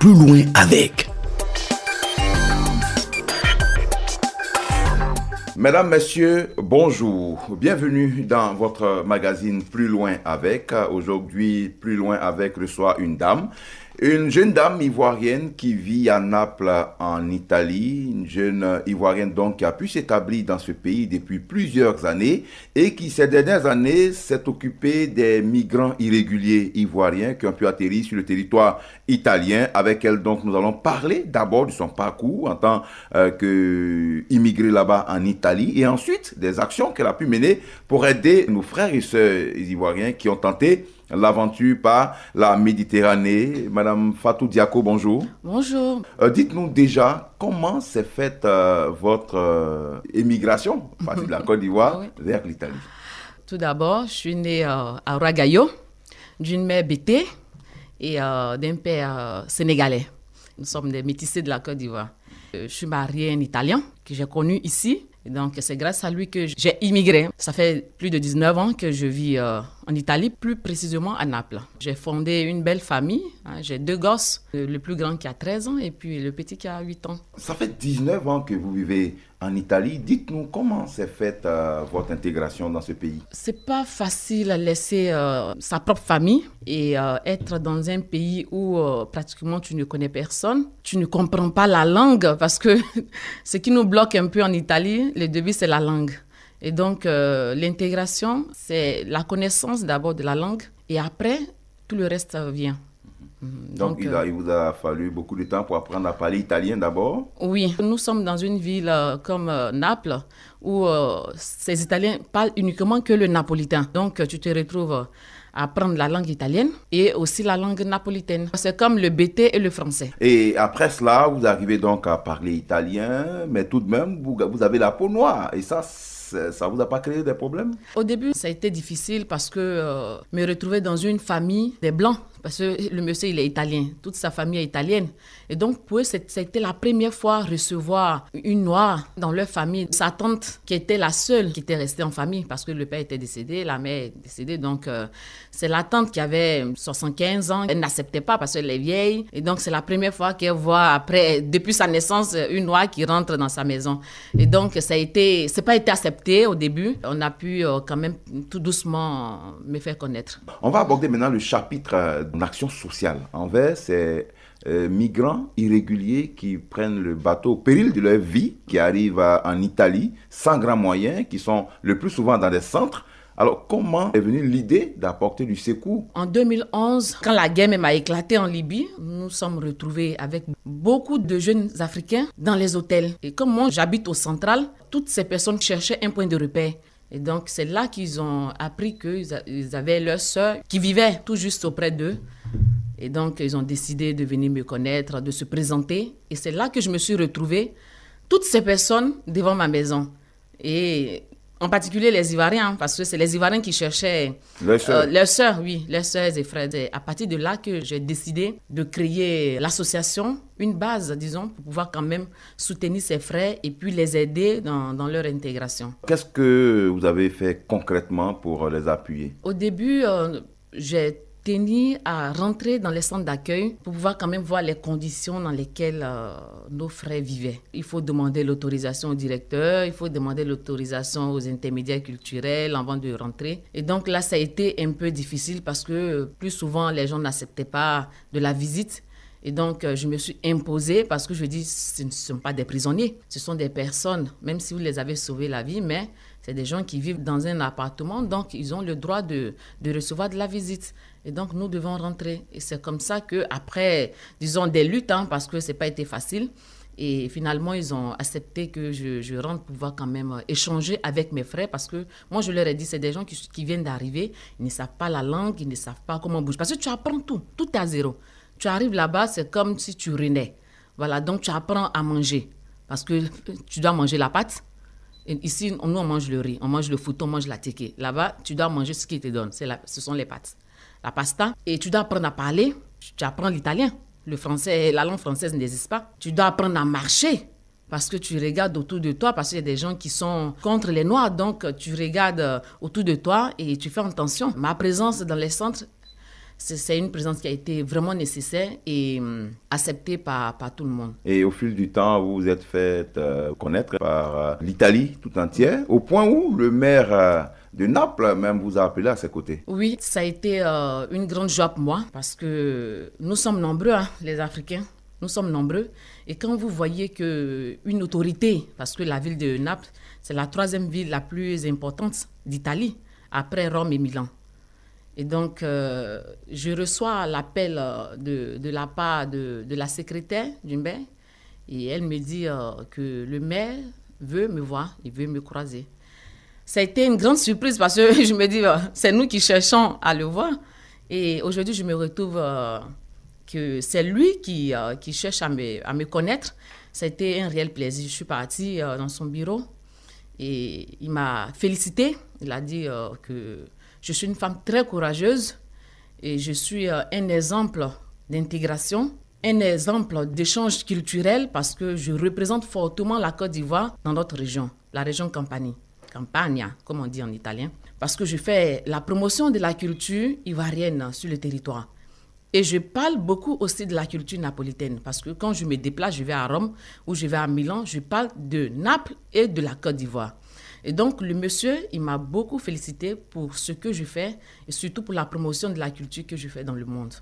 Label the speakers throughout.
Speaker 1: plus loin avec.
Speaker 2: Mesdames, Messieurs, bonjour. Bienvenue dans votre magazine Plus loin avec. Aujourd'hui, Plus loin avec reçoit une dame. Une jeune dame ivoirienne qui vit à Naples, en Italie. Une jeune ivoirienne donc qui a pu s'établir dans ce pays depuis plusieurs années et qui, ces dernières années, s'est occupée des migrants irréguliers ivoiriens qui ont pu atterrir sur le territoire italien. Avec elle, donc, nous allons parler d'abord de son parcours en tant qu'immigrée là-bas en Italie et ensuite des actions qu'elle a pu mener pour aider nos frères et sœurs ivoiriens qui ont tenté l'aventure par la Méditerranée. Madame Fatou Diako, bonjour.
Speaker 3: Bonjour.
Speaker 2: Dites-nous déjà comment s'est faite votre émigration, partie de la Côte d'Ivoire vers l'Italie.
Speaker 3: Tout d'abord, je suis née à Ouagaïo, d'une mère bété et d'un père sénégalais. Nous sommes des métissés de la Côte d'Ivoire. Je suis mariée à un Italien que j'ai connu ici. Et donc, c'est grâce à lui que j'ai immigré. Ça fait plus de 19 ans que je vis en Italie, plus précisément à Naples. J'ai fondé une belle famille. J'ai 2 gosses, le plus grand qui a 13 ans et puis le petit qui a 8 ans.
Speaker 2: Ça fait 19 ans que vous vivez en Italie. Dites-nous comment s'est faite votre intégration dans ce pays.
Speaker 3: C'est pas facile à laisser sa propre famille et être dans un pays où pratiquement tu ne connais personne. Tu ne comprends pas la langue parce que ce qui nous bloque un peu en Italie, le début, c'est la langue. Et donc, l'intégration, c'est la connaissance d'abord de la langue et après, tout le reste vient.
Speaker 2: Donc il vous a fallu beaucoup de temps pour apprendre à parler italien d'abord?
Speaker 3: Oui, nous sommes dans une ville comme Naples où ces Italiens parlent uniquement que le napolitain. Donc, tu te retrouves à apprendre la langue italienne et aussi la langue napolitaine. C'est comme le bété et le français.
Speaker 2: Et après cela, vous arrivez donc à parler italien, mais tout de même, vous avez la peau noire. Et ça vous a pas créé des problèmes?
Speaker 3: Au début, ça a été difficile parce que me retrouver dans une famille des Blancs, parce que le monsieur, il est italien, toute sa famille est italienne. Et donc, pour eux, c'était la première fois recevoir une Noire dans leur famille. Sa tante, qui était la seule qui était restée en famille, parce que le père était décédé, la mère est décédée. Donc, c'est la tante qui avait 75 ans. Elle n'acceptait pas parce qu'elle est vieille. Et donc, c'est la première fois qu'elle voit, après, depuis sa naissance, une Noire qui rentre dans sa maison. Et donc, c'est pas été accepté au début. On a pu quand même tout doucement me faire connaître.
Speaker 2: On va aborder maintenant le chapitre d'action sociale envers ces migrants irréguliers qui prennent le bateau au péril de leur vie, qui arrivent en Italie sans grands moyens, qui sont le plus souvent dans des centres. Alors, comment est venue l'idée d'apporter du secours?
Speaker 3: En 2011, quand la guerre même a éclaté en Libye, nous sommes retrouvés avec beaucoup de jeunes Africains dans les hôtels. Et comme moi, j'habite au central, toutes ces personnes cherchaient un point de repère. Et donc, c'est là qu'ils ont appris qu'ils avaient leur sœur qui vivait tout juste auprès d'eux. Et donc, ils ont décidé de venir me connaître, de se présenter. Et c'est là que je me suis retrouvée, toutes ces personnes devant ma maison. Et en particulier les Ivoiriens, parce que c'est les Ivoiriens qui cherchaient leurs sœurs, oui, leurs sœurs et frères. C'est à partir de là que j'ai décidé de créer l'association, une base, disons, pour pouvoir quand même soutenir ces frères et puis les aider dans leur intégration.
Speaker 2: Qu'est-ce que vous avez fait concrètement pour les appuyer?
Speaker 3: Au début, j'ai tenu à rentrer dans les centres d'accueil pour pouvoir quand même voir les conditions dans lesquelles nos frères vivaient. Il faut demander l'autorisation au directeur, il faut demander l'autorisation aux intermédiaires culturels avant de rentrer. Et donc là, ça a été un peu difficile parce que plus souvent, les gens n'acceptaient pas de la visite. Et donc, je me suis imposée parce que je dis, ce ne sont pas des prisonniers, ce sont des personnes, même si vous les avez sauvé la vie, mais c'est des gens qui vivent dans un appartement, donc ils ont le droit de recevoir de la visite. Et donc, nous devons rentrer. Et c'est comme ça qu'après, disons, des luttes, parce que ce n'a pas été facile, et finalement, ils ont accepté que je rentre pour pouvoir quand même échanger avec mes frères parce que moi, je leur ai dit, c'est des gens qui viennent d'arriver, ils ne savent pas la langue, ils ne savent pas comment on bouge. Parce que tu apprends tout est à zéro. Tu arrives là-bas, c'est comme si tu renais. Voilà, donc tu apprends à manger parce que tu dois manger la pâte. Et ici, nous, on mange le riz, on mange le fouton, on mange la teke. Là-bas, tu dois manger ce qu'ils te donnent, ce sont les pâtes. La pasta, et tu dois apprendre à parler, tu apprends l'italien. Le français, la langue française n'existe pas. Tu dois apprendre à marcher parce que tu regardes autour de toi, parce qu'il y a des gens qui sont contre les Noirs. Donc, tu regardes autour de toi et tu fais attention. Ma présence dans les centres, C'est une présence qui a été vraiment nécessaire et acceptée par tout le monde.
Speaker 2: Et au fil du temps, vous vous êtes fait connaître par l'Italie tout entière, au point où le maire de Naples même vous a appelé à ses côtés.
Speaker 3: Oui, ça a été une grande joie pour moi parce que nous sommes nombreux, hein, les Africains. Nous sommes nombreux. Et quand vous voyez qu'une autorité, parce que la ville de Naples, c'est la 3e ville la plus importante d'Italie, après Rome et Milan. Et donc, je reçois l'appel de la part de la secrétaire du maire. Et elle me dit que le maire veut me voir, il veut me croiser. Ça a été une grande surprise parce que je me dis, c'est nous qui cherchons à le voir. Et aujourd'hui, je me retrouve que c'est lui qui cherche à me connaître. Ça a été un réel plaisir. Je suis partie dans son bureau et il m'a félicité. Il a dit que je suis une femme très courageuse et je suis un exemple d'intégration, un exemple d'échange culturel parce que je représente fortement la Côte d'Ivoire dans notre région, la région Campanie. Campania, comme on dit en italien, parce que je fais la promotion de la culture ivoirienne sur le territoire. Et je parle beaucoup aussi de la culture napolitaine, parce que quand je me déplace, je vais à Rome ou je vais à Milan, je parle de Naples et de la Côte d'Ivoire. Et donc, le monsieur, il m'a beaucoup félicité pour ce que je fais et surtout pour la promotion de la culture que je fais dans le monde.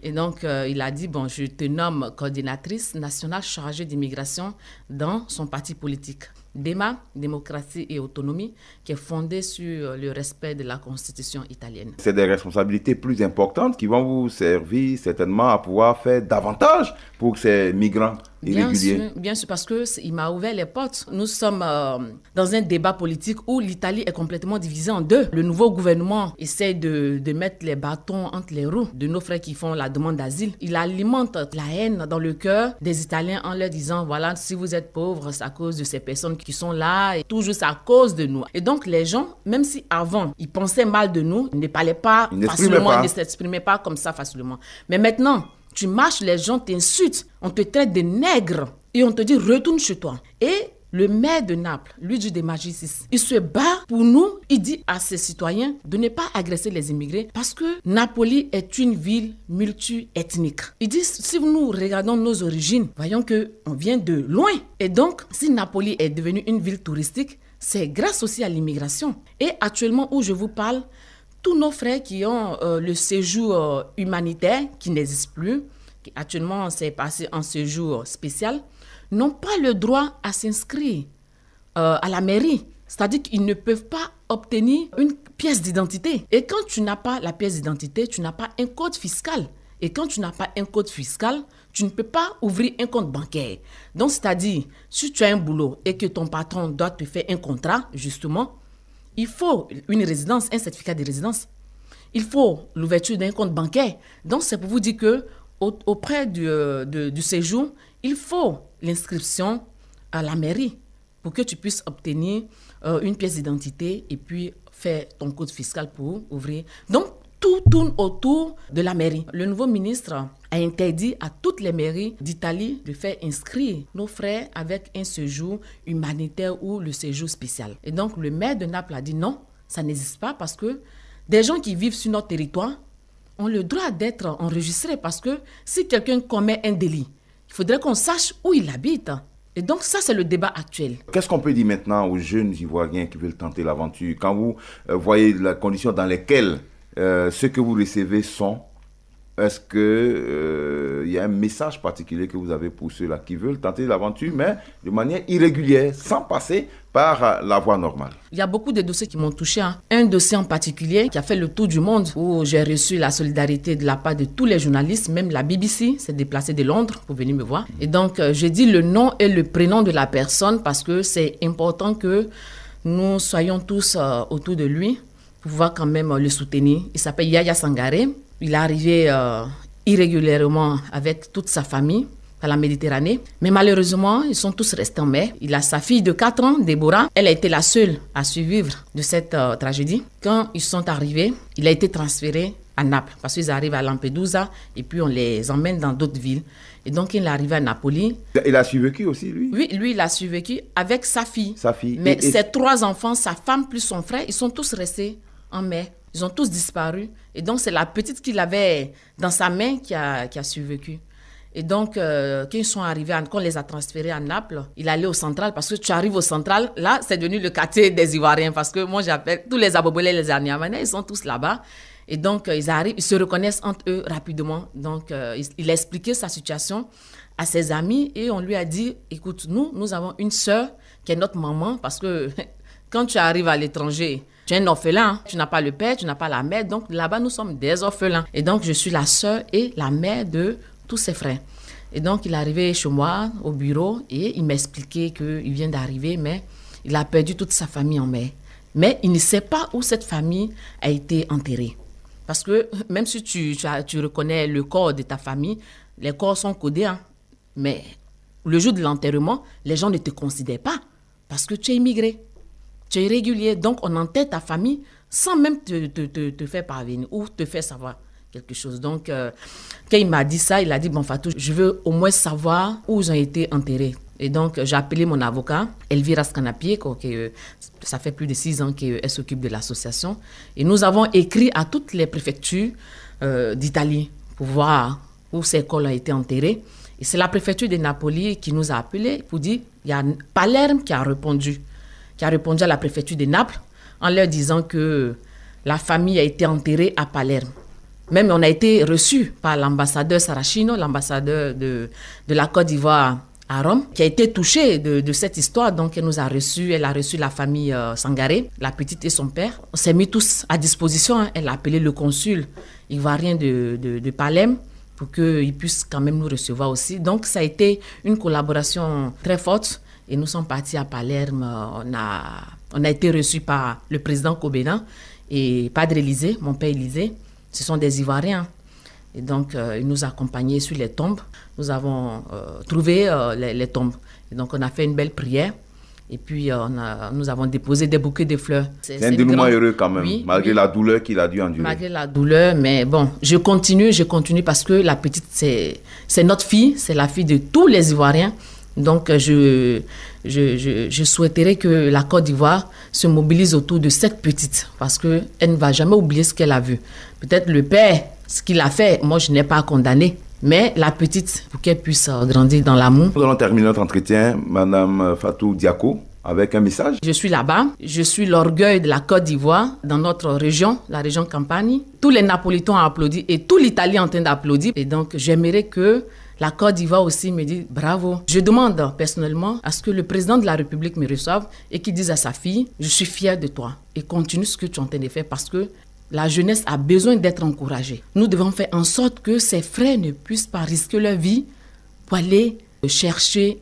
Speaker 3: Et donc, il a dit, bon, je te nomme coordinatrice nationale chargée d'immigration dans son parti politique. DEMA, démocratie et autonomie, qui est fondée sur le respect de la Constitution italienne.
Speaker 2: C'est des responsabilités plus importantes qui vont vous servir certainement à pouvoir faire davantage pour ces migrants irréguliers.
Speaker 3: Bien sûr, parce qu'il m'a ouvert les portes. Nous sommes dans un débat politique où l'Italie est complètement divisée en deux. Le nouveau gouvernement essaie de mettre les bâtons entre les roues de nos frères qui font la demande d'asile. Il alimente la haine dans le cœur des Italiens en leur disant, voilà, si vous êtes pauvres, c'est à cause de ces personnes qui sont là et toujours c'est à cause de nous. Et donc les gens, même si avant ils pensaient mal de nous, ils ne parlaient pas facilement, ils ne s'exprimaient pas comme ça facilement. Mais maintenant, tu marches, les gens t'insultent, on te traite de nègre et on te dit retourne chez toi. Et le maire de Naples, Luigi De Magistris, il se bat pour nous. Il dit à ses citoyens de ne pas agresser les immigrés parce que Napoli est une ville multi-ethnique. Il dit, si nous regardons nos origines, voyons qu'on vient de loin. Et donc, si Napoli est devenue une ville touristique, c'est grâce aussi à l'immigration. Et actuellement où je vous parle, tous nos frères qui ont le séjour humanitaire, qui n'existe plus, qui actuellement s'est passé en séjour spécial, n'ont pas le droit à s'inscrire à la mairie. C'est-à-dire qu'ils ne peuvent pas obtenir une pièce d'identité. Et quand tu n'as pas la pièce d'identité, tu n'as pas un code fiscal. Et quand tu n'as pas un code fiscal, tu ne peux pas ouvrir un compte bancaire. Donc, c'est-à-dire, si tu as un boulot et que ton patron doit te faire un contrat, justement, il faut une résidence, un certificat de résidence. Il faut l'ouverture d'un compte bancaire. Donc, c'est pour vous dire que auprès du séjour, il faut l'inscription à la mairie pour que tu puisses obtenir une pièce d'identité et puis faire ton code fiscal pour ouvrir. Donc, tout tourne autour de la mairie. Le nouveau ministre a interdit à toutes les mairies d'Italie de faire inscrire nos frères avec un séjour humanitaire ou le séjour spécial. Et donc, le maire de Naples a dit non, ça n'existe pas parce que des gens qui vivent sur notre territoire ont le droit d'être enregistrés parce que si quelqu'un commet un délit, il faudrait qu'on sache où il habite. Et donc, ça, c'est le débat actuel.
Speaker 2: Qu'est-ce qu'on peut dire maintenant aux jeunes Ivoiriens qui veulent tenter l'aventure? Quand vous voyez la condition dans lesquelles ceux que vous recevez sont, est-ce qu'il y a un message particulier que vous avez pour ceux-là qui veulent tenter l'aventure, mais de manière irrégulière, sans passer par la voie normale?
Speaker 3: Il y a beaucoup de dossiers qui m'ont touché. Un dossier en particulier qui a fait le tour du monde, où j'ai reçu la solidarité de la part de tous les journalistes, même la BBC s'est déplacée de Londres pour venir me voir. Et donc, je dis le nom et le prénom de la personne parce que c'est important que nous soyons tous autour de lui pour pouvoir quand même le soutenir. Il s'appelle Yaya Sangaré. Il est arrivé irrégulièrement avec toute sa famille à la Méditerranée. Mais malheureusement, ils sont tous restés en mer. Il a sa fille de 4 ans, Déborah. Elle a été la seule à survivre de cette tragédie. Quand ils sont arrivés, il a été transféré à Naples parce qu'ils arrivent à Lampedusa et puis on les emmène dans d'autres villes. Et donc, il est arrivé à Napoli.
Speaker 2: Il a survécu aussi, lui?
Speaker 3: Oui, lui, il a survécu avec sa fille.
Speaker 2: Sa fille.
Speaker 3: Mais ses 3 enfants, sa femme plus son frère, ils sont tous restés en mer Ils ont tous disparu. Et donc, c'est la petite qu'il avait dans sa main qui a survécu. Et donc, quand ils sont arrivés, quand on les a transférés à Naples, il allait au central parce que tu arrives au central, là, c'est devenu le quartier des Ivoiriens parce que moi, j'appelle tous les Abobolais, les Anyamane, ils sont tous là-bas. Et donc, ils arrivent, ils se reconnaissent entre eux rapidement. Donc, il a expliqué sa situation à ses amis et on lui a dit, écoute, nous avons une sœur qui est notre maman parce que quand tu arrives à l'étranger, tu es un orphelin, tu n'as pas le père, tu n'as pas la mère. Donc, là-bas, nous sommes des orphelins. Et donc, je suis la sœur et la mère de tous ses frères. Et donc, il est arrivé chez moi, au bureau, et il m'a expliqué qu'il vient d'arriver, mais il a perdu toute sa famille en mer. Mais il ne sait pas où cette famille a été enterrée. Parce que même si tu reconnais le corps de ta famille, les corps sont codés, hein, mais le jour de l'enterrement, les gens ne te considèrent pas parce que tu es immigré, tu es irrégulier. Donc, on enterre ta famille sans même te faire parvenir ou te faire savoir quelque chose. Donc, quand il m'a dit ça, il a dit, bon Fatou, je veux au moins savoir où ils ont été enterrés. Et donc, j'ai appelé mon avocat, Elvira Scanapié, ça fait plus de 6 ans qu'elle s'occupe de l'association. Et nous avons écrit à toutes les préfectures d'Italie pour voir où ces corps ont été enterrés. Et c'est la préfecture de Napoli qui nous a appelés pour dire, il y a Palerme qui a répondu à la préfecture de Naples en leur disant que la famille a été enterrée à Palerme. Même on a été reçus par l'ambassadeur Saracino, l'ambassadeur de la Côte d'Ivoire à Rome, qui a été touché de cette histoire. Donc, elle a reçu la famille Sangaré, la petite et son père. On s'est mis tous à disposition. Hein. Elle a appelé le consul ivoirien de Palerme pour qu'il puisse quand même nous recevoir aussi. Donc, ça a été une collaboration très forte. Et nous sommes partis à Palerme. On a été reçus par le président Kobena et Padre Élysée, mon père Élysée. Ce sont des Ivoiriens. Et donc, ils nous accompagnaient sur les tombes. Nous avons trouvé les tombes. Et donc, on a fait une belle prière. Et puis, nous avons déposé des bouquets de fleurs.
Speaker 2: C'est un dénouement heureux quand même, oui, malgré la douleur qu'il a dû endurer.
Speaker 3: Malgré la douleur, mais bon, je continue parce que la petite, c'est notre fille, c'est la fille de tous les Ivoiriens. Donc, je souhaiterais que la Côte d'Ivoire se mobilise autour de cette petite parce qu'elle ne va jamais oublier ce qu'elle a vu. Peut-être le père, ce qu'il a fait, moi, je n'ai pas condamné. Mais la petite, pour qu'elle puisse grandir dans l'amour.
Speaker 2: Nous allons terminer notre entretien, Madame Fatou Diako, avec un message.
Speaker 3: Je suis là-bas. Je suis l'orgueil de la Côte d'Ivoire dans notre région, la région Campanie. Tous les Napolitains ont applaudi et tout l'Italie est en train d'applaudir. Et donc, j'aimerais que la Côte d'Ivoire aussi me dit bravo. Je demande personnellement à ce que le président de la République me reçoive et qu'il dise à sa fille, je suis fière de toi et continue ce que tu es en train de faire parce que la jeunesse a besoin d'être encouragée. Nous devons faire en sorte que ses frères ne puissent pas risquer leur vie pour aller chercher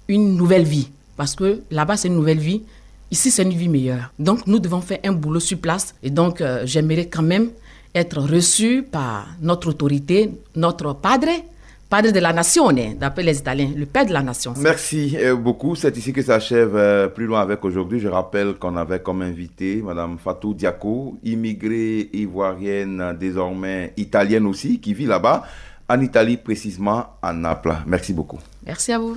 Speaker 3: une nouvelle vie. Parce que là-bas, c'est une nouvelle vie. Ici, c'est une vie meilleure. Donc, nous devons faire un boulot sur place. Et donc, j'aimerais quand même être reçu par notre autorité, notre padre de la nation, d'après les Italiens, le père de la nation.
Speaker 2: Merci beaucoup. C'est ici que s'achève Plus loin avec aujourd'hui. Je rappelle qu'on avait comme invité Madame Fatou Diako, immigrée ivoirienne, désormais italienne aussi, qui vit là-bas, en Italie, précisément à Naples. Merci beaucoup.
Speaker 3: Merci à vous.